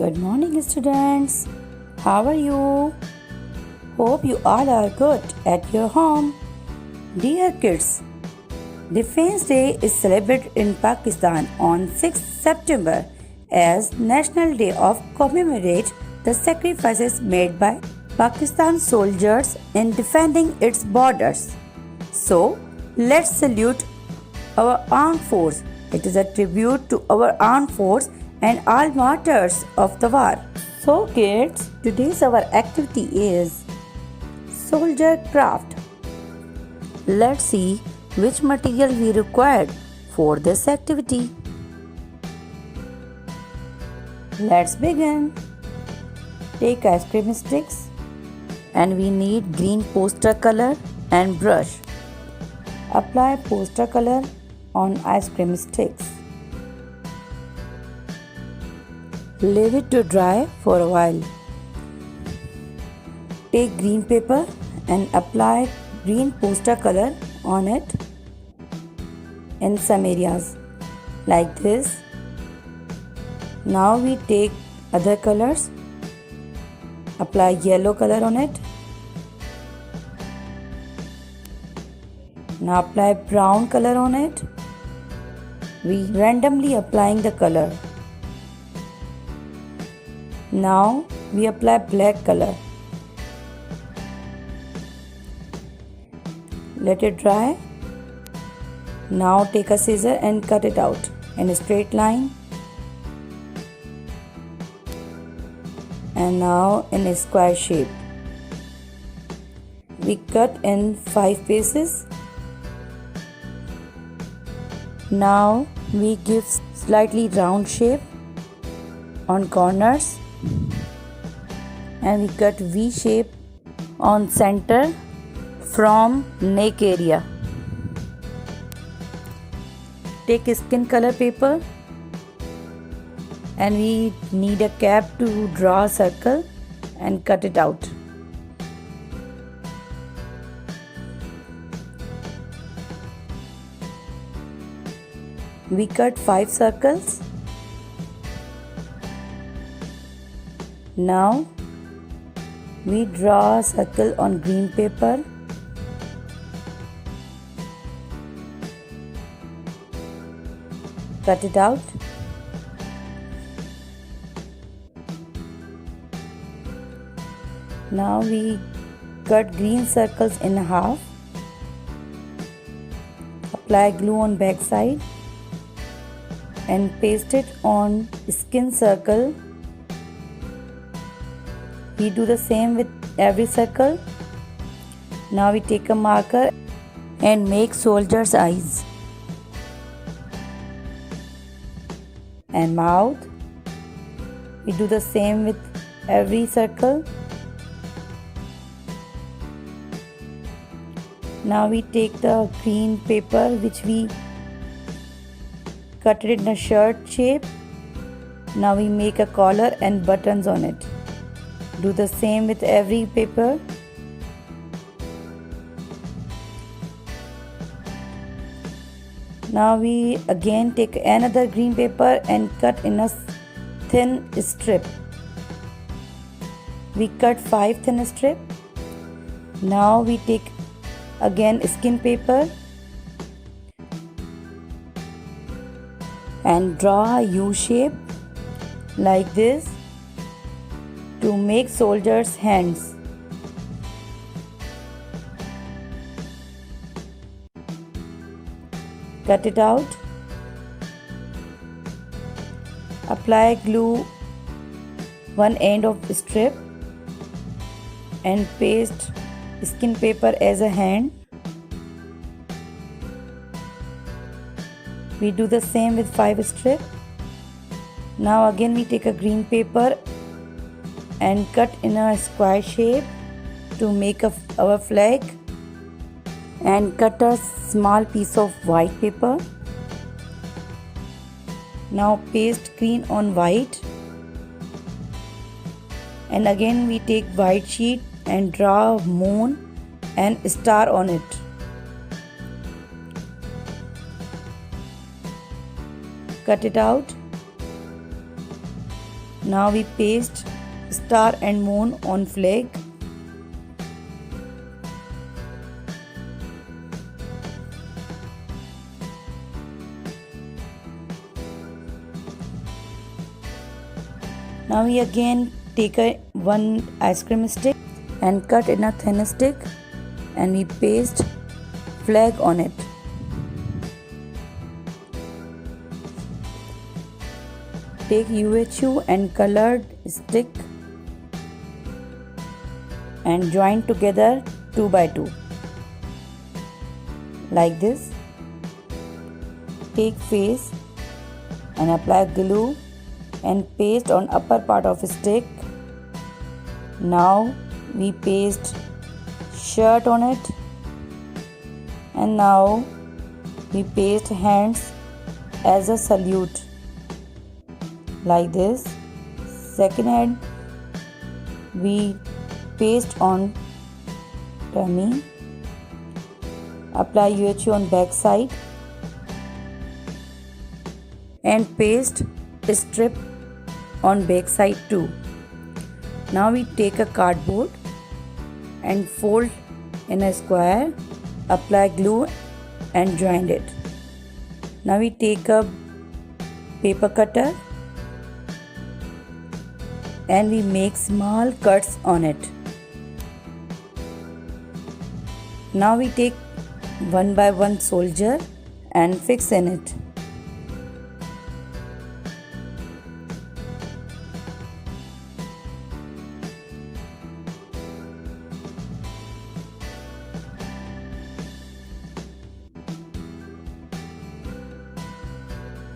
Good morning, students. How are you? Hope you all are good at your home. Dear kids, Defense Day is celebrated in Pakistan on 6th September as National Day of commemorate the sacrifices made by Pakistan soldiers in defending its borders. So, let's salute our armed force. It is a tribute to our armed force and all martyrs of the war. So kids, today's our activity is soldier craft. Let's see which material we required for this activity. Let's begin. Take ice cream sticks and we need green poster color and brush. Apply poster color on ice cream sticks. Leave it to dry for a while. Take green paper and apply green poster color on it in some areas like this. Now we take other colors. Apply yellow color on it. Now apply brown color on it. We randomly applying the color. Now we apply black color. Let it dry. Now take a scissor and cut it out in a straight line. And now in a square shape. We cut in 5 pieces. Now we give slightly round shape on corners and we cut V shape on center from neck area. Take a skin color paper and we need a cap to draw a circle and cut it out. We cut 5 circles. Now we draw a circle on green paper. Cut it out. Now we cut green circles in half. Apply glue on back side and paste it on skin circle. We do the same with every circle. Now we take a marker and make soldier's eyes and mouth. We do the same with every circle. Now we take the green paper which we cut it in a shirt shape. Now we make a collar and buttons on it. Do the same with every paper. Now we again take another green paper and cut in a thin strip. We cut 5 thin strips. Now we take again skin paper and draw a U shape like this to make soldiers' hands. Cut it out. Apply glue one end of the strip and paste skin paper as a hand. We do the same with 5 strips. Now again we take a green paper and cut in a square shape to make our flag and cut a small piece of white paper. Now paste green on white and again we take white sheet and draw a moon and star on it. Cut it out. Now we paste star and moon on flag. Now we again take one ice cream stick and cut in a thin stick, and we paste flag on it. Take UHU and colored stick and join together 2 by 2 like this. Take face and apply glue and paste on upper part of stick. Now we paste shirt on it, and now we paste hands as a salute like this. Second hand we paste on tummy, apply UHU on back side and paste strip on back side too. Now we take a cardboard and fold in a square, apply glue and join it. Now we take a paper cutter and we make small cuts on it. Now we take one by one soldier and fix in it.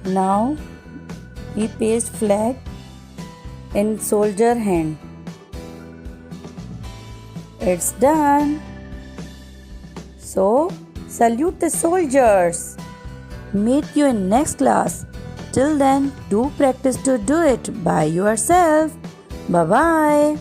Now we paste flag in soldier hand. It's done. So salute the soldiers. Meet you in next class. Till then, do practice to do it by yourself. Bye bye.